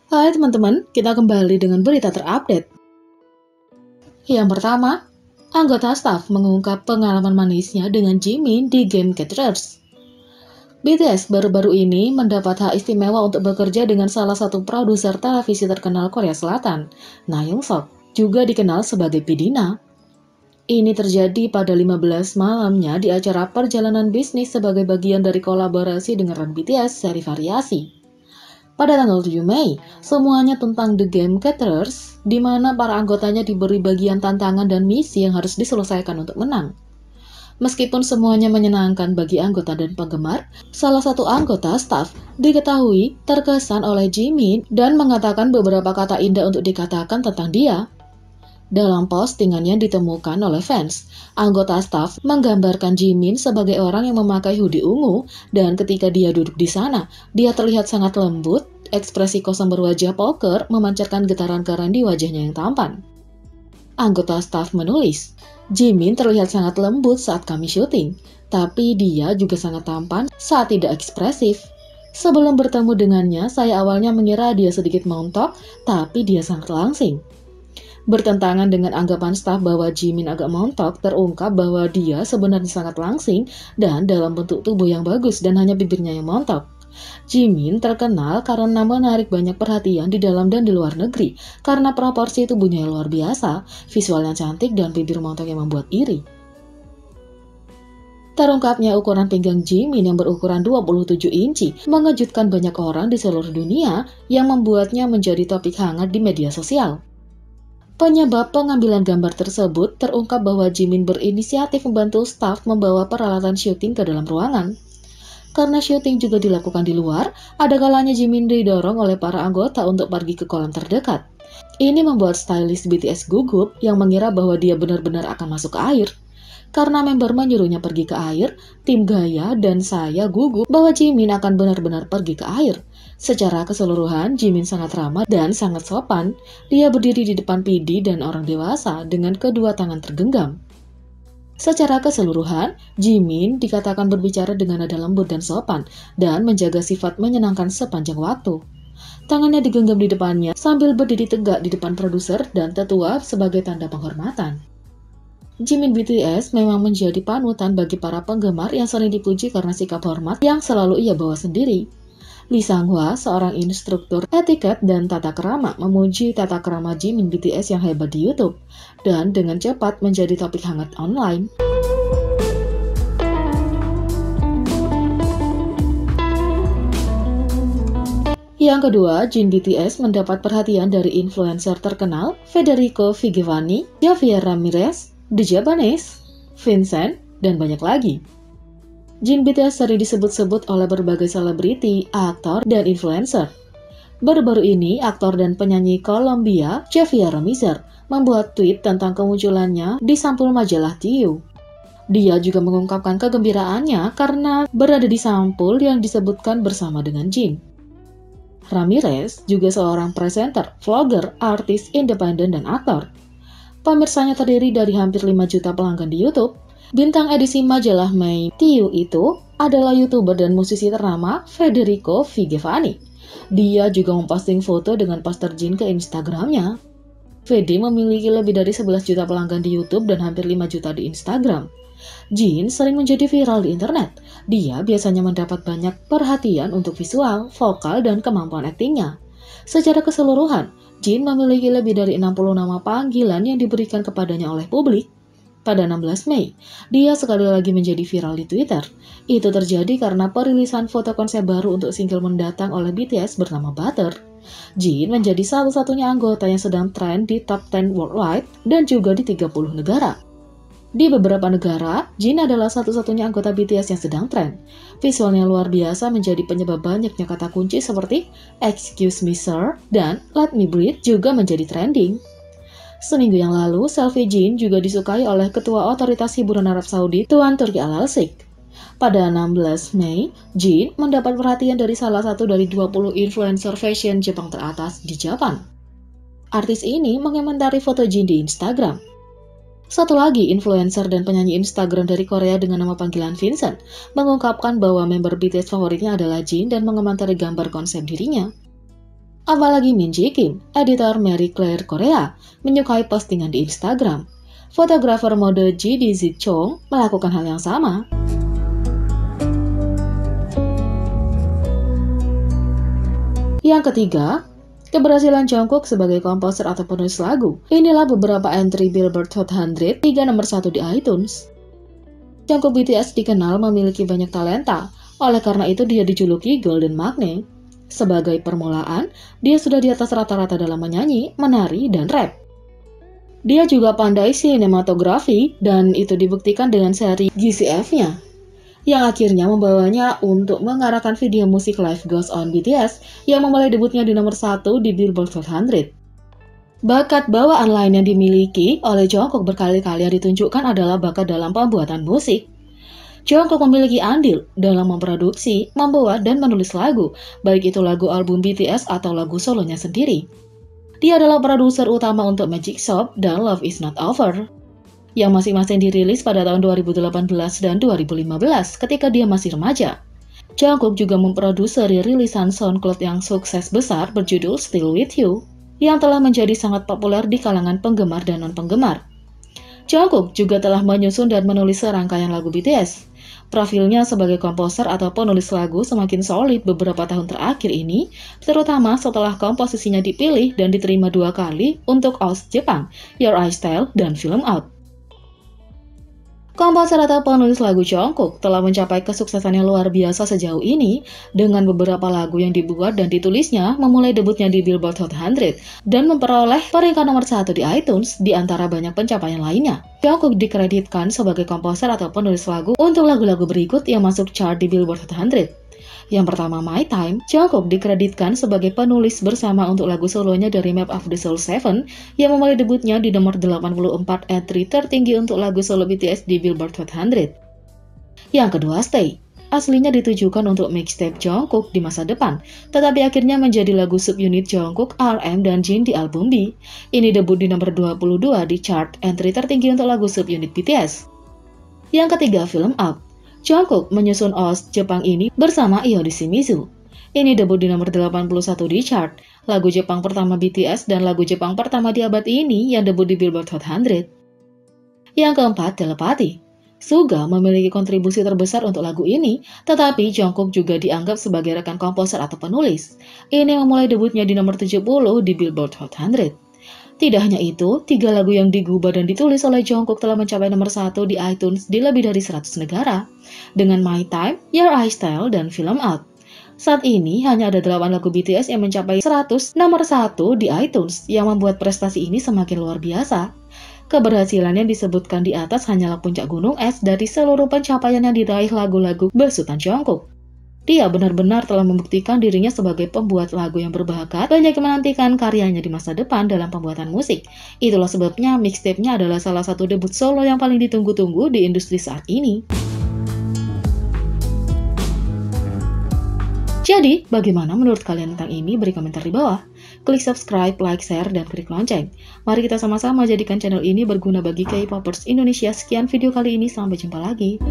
Hai teman-teman, kita kembali dengan berita terupdate. Yang pertama, anggota staf mengungkap pengalaman manisnya dengan Jimin di Game Catchers. BTS baru-baru ini mendapat hak istimewa untuk bekerja dengan salah satu produser televisi terkenal Korea Selatan, Na Young-sok, juga dikenal sebagai Pidina. Ini terjadi pada 15 malamnya di acara perjalanan bisnis sebagai bagian dari kolaborasi dengan BTS seri variasi. Pada tanggal 7 Mei, semuanya tentang The Game Catchers, di mana para anggotanya diberi bagian tantangan dan misi yang harus diselesaikan untuk menang. Meskipun semuanya menyenangkan bagi anggota dan penggemar, salah satu anggota staf diketahui terkesan oleh Jimin dan mengatakan beberapa kata indah untuk dikatakan tentang dia. Dalam postingannya ditemukan oleh fans, anggota staf menggambarkan Jimin sebagai orang yang memakai hoodie ungu dan ketika dia duduk di sana, dia terlihat sangat lembut, ekspresi kosong berwajah poker memancarkan getaran keren di wajahnya yang tampan. Anggota staf menulis, Jimin terlihat sangat lembut saat kami syuting, tapi dia juga sangat tampan saat tidak ekspresif. Sebelum bertemu dengannya, saya awalnya mengira dia sedikit montok, tapi dia sangat langsing. Bertentangan dengan anggapan staf bahwa Jimin agak montok, terungkap bahwa dia sebenarnya sangat langsing dan dalam bentuk tubuh yang bagus dan hanya bibirnya yang montok. Jimin terkenal karena menarik banyak perhatian di dalam dan di luar negeri karena proporsi tubuhnya yang luar biasa, visual yang cantik, dan bibir montok yang membuat iri. Terungkapnya ukuran pinggang Jimin yang berukuran 27 inci mengejutkan banyak orang di seluruh dunia yang membuatnya menjadi topik hangat di media sosial. Penyebab pengambilan gambar tersebut terungkap bahwa Jimin berinisiatif membantu staf membawa peralatan syuting ke dalam ruangan. Karena syuting juga dilakukan di luar, ada kalanya Jimin didorong oleh para anggota untuk pergi ke kolam terdekat. Ini membuat stylist BTS gugup yang mengira bahwa dia benar-benar akan masuk ke air. Karena member menyuruhnya pergi ke air, tim Gaya dan saya gugup bahwa Jimin akan benar-benar pergi ke air. Secara keseluruhan, Jimin sangat ramah dan sangat sopan. Dia berdiri di depan PD dan orang dewasa dengan kedua tangan tergenggam. Secara keseluruhan, Jimin dikatakan berbicara dengan nada lembut dan sopan dan menjaga sifat menyenangkan sepanjang waktu. Tangannya digenggam di depannya sambil berdiri tegak di depan produser dan tetua sebagai tanda penghormatan. Jimin BTS memang menjadi panutan bagi para penggemar yang sering dipuji karena sikap hormat yang selalu ia bawa sendiri. Lee Sang-hwa, seorang instruktur etiket dan tata krama, memuji tata krama Jimin BTS yang hebat di YouTube dan dengan cepat menjadi topik hangat online. Yang kedua, Jin BTS mendapat perhatian dari influencer terkenal Federico Vigevani, Javier Ramirez, The Japanese, Vincent, dan banyak lagi. Jin BTS sering disebut-sebut oleh berbagai selebriti, aktor, dan influencer. Baru-baru ini, aktor dan penyanyi Kolombia, Javier Ramirez, membuat tweet tentang kemunculannya di sampul majalah TU. Dia juga mengungkapkan kegembiraannya karena berada di sampul yang disebutkan bersama dengan Jin. Ramirez juga seorang presenter, vlogger, artis independen, dan aktor. Pemirsanya terdiri dari hampir 5 juta pelanggan di YouTube. Bintang edisi majalah Mei TU itu adalah YouTuber dan musisi ternama Federico Vigevani. Dia juga memposting foto dengan poster Jin ke Instagramnya. Fede memiliki lebih dari 11 juta pelanggan di YouTube dan hampir 5 juta di Instagram. Jin sering menjadi viral di internet. Dia biasanya mendapat banyak perhatian untuk visual, vokal, dan kemampuan aktingnya. Secara keseluruhan, Jin memiliki lebih dari 60 nama panggilan yang diberikan kepadanya oleh publik. Pada 16 Mei, dia sekali lagi menjadi viral di Twitter. Itu terjadi karena perilisan foto konsep baru untuk single mendatang oleh BTS bernama Butter. Jin menjadi satu-satunya anggota yang sedang tren di top 10 worldwide dan juga di 30 negara. Di beberapa negara, Jin adalah satu-satunya anggota BTS yang sedang tren. Visualnya luar biasa menjadi penyebab banyaknya kata kunci seperti "Excuse me sir" dan "Let me breathe" juga menjadi trending. Seminggu yang lalu, selfie Jin juga disukai oleh Ketua Otoritas Hiburan Arab Saudi, Tuan Turki Al-Alsik. Pada 16 Mei, Jin mendapat perhatian dari salah satu dari 20 influencer fashion Jepang teratas di Jepang. Artis ini mengomentari foto Jin di Instagram. Satu lagi influencer dan penyanyi Instagram dari Korea dengan nama panggilan Vincent mengungkapkan bahwa member BTS favoritnya adalah Jin dan mengomentari gambar konsep dirinya. Apalagi Min Ji Kim, editor Marie Claire Korea, menyukai postingan di Instagram. Fotografer mode Ji Dizzy Chong melakukan hal yang sama. Yang ketiga, keberhasilan Jungkook sebagai komposer atau penulis lagu. Inilah beberapa entry Billboard Hot 100 3 nomor 1 di iTunes. Jungkook BTS dikenal memiliki banyak talenta, oleh karena itu dia dijuluki Golden Magnet. Sebagai permulaan, dia sudah di atas rata-rata dalam menyanyi, menari, dan rap. Dia juga pandai sinematografi, dan itu dibuktikan dengan seri GCF-nya, yang akhirnya membawanya untuk mengarahkan video musik Life Goes On BTS yang memulai debutnya di nomor 1 di Billboard Hot 100. Bakat bawaan lain yang dimiliki oleh Jungkook berkali-kali ditunjukkan adalah bakat dalam pembuatan musik. Jungkook memiliki andil dalam memproduksi, membuat, dan menulis lagu, baik itu lagu album BTS atau lagu solonya sendiri. Dia adalah produser utama untuk Magic Shop dan Love Is Not Over, yang masing-masing dirilis pada tahun 2018 dan 2015 ketika dia masih remaja. Jungkook juga memproduseri rilisan SoundCloud yang sukses besar berjudul Still With You, yang telah menjadi sangat populer di kalangan penggemar dan non-penggemar. Jungkook juga telah menyusun dan menulis serangkaian lagu BTS. Profilnya sebagai komposer atau penulis lagu semakin solid beberapa tahun terakhir ini, terutama setelah komposisinya dipilih dan diterima 2 kali untuk OST Jepang, Your Eye Style, dan Film Out. Komposer atau penulis lagu Jungkook telah mencapai kesuksesan yang luar biasa sejauh ini dengan beberapa lagu yang dibuat dan ditulisnya memulai debutnya di Billboard Hot 100 dan memperoleh peringkat nomor 1 di iTunes di antara banyak pencapaian lainnya. Jungkook dikreditkan sebagai komposer atau penulis lagu untuk lagu-lagu berikut yang masuk chart di Billboard Hot 100. Yang pertama, My Time. Jungkook dikreditkan sebagai penulis bersama untuk lagu solonya dari Map of the Soul 7 yang memulai debutnya di nomor 84 entry tertinggi untuk lagu solo BTS di Billboard Hot 100. Yang kedua, Stay. Aslinya ditujukan untuk mixtape Jungkook di masa depan, tetapi akhirnya menjadi lagu subunit Jungkook, RM, dan Jin di album B. Ini debut di nomor 22 di chart entry tertinggi untuk lagu subunit BTS. Yang ketiga, Film Out. Jungkook menyusun OST Jepang ini bersama Iyori Shimizu. Ini debut di nomor 81 di chart, lagu Jepang pertama BTS dan lagu Jepang pertama di abad ini yang debut di Billboard Hot 100. Yang keempat, Telepathy. Suga memiliki kontribusi terbesar untuk lagu ini, tetapi Jungkook juga dianggap sebagai rekan komposer atau penulis. Ini memulai debutnya di nomor 70 di Billboard Hot 100. Tidak hanya itu, 3 lagu yang digubah dan ditulis oleh Jungkook telah mencapai nomor 1 di iTunes di lebih dari 100 negara, dengan My Time, Your Eye Style, dan Film Out. Saat ini, hanya ada 8 lagu BTS yang mencapai 100 nomor 1 di iTunes, yang membuat prestasi ini semakin luar biasa. Keberhasilan yang disebutkan di atas hanyalah puncak gunung es dari seluruh pencapaian yang diraih lagu-lagu besutan Jungkook. Dia benar-benar telah membuktikan dirinya sebagai pembuat lagu yang berbakat, banyak yang menantikan karyanya di masa depan dalam pembuatan musik. Itulah sebabnya mixtape-nya adalah salah satu debut solo yang paling ditunggu-tunggu di industri saat ini. Jadi, bagaimana menurut kalian tentang ini? Beri komentar di bawah. Klik subscribe, like, share, dan klik lonceng. Mari kita sama-sama jadikan channel ini berguna bagi K-popers Indonesia. Sekian video kali ini, sampai jumpa lagi.